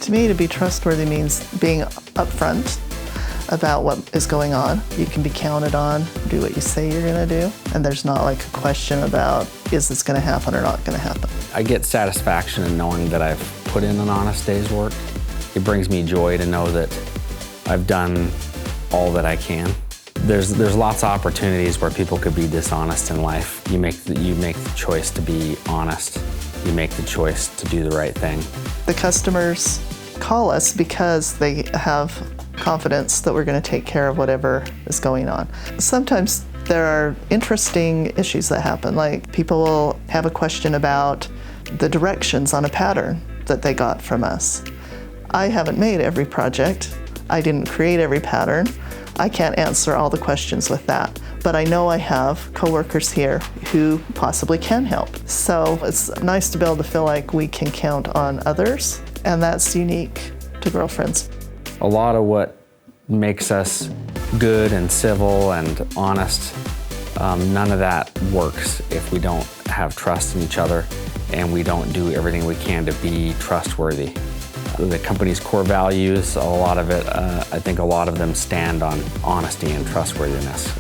To me, to be trustworthy means being upfront about what is going on. You can be counted on, do what you say you're going to do, and there's not like a question about, is this going to happen or not going to happen. I get satisfaction in knowing that I've put in an honest day's work. It brings me joy to know that I've done all that I can. There's lots of opportunities where people could be dishonest in life. You make the choice to be honest. You make the choice to do the right thing. The customers call us because they have confidence that we're going to take care of whatever is going on. Sometimes there are interesting issues that happen, like people will have a question about the directions on a pattern that they got from us. I haven't made every project. I didn't create every pattern. I can't answer all the questions with that, but I know I have coworkers here who possibly can help. So it's nice to be able to feel like we can count on others, and that's unique to Girlfriends. A lot of what makes us good and civil and honest, none of that works if we don't have trust in each other and we don't do everything we can to be trustworthy. The company's core values, a lot of it, I think a lot of them stand on honesty and trustworthiness.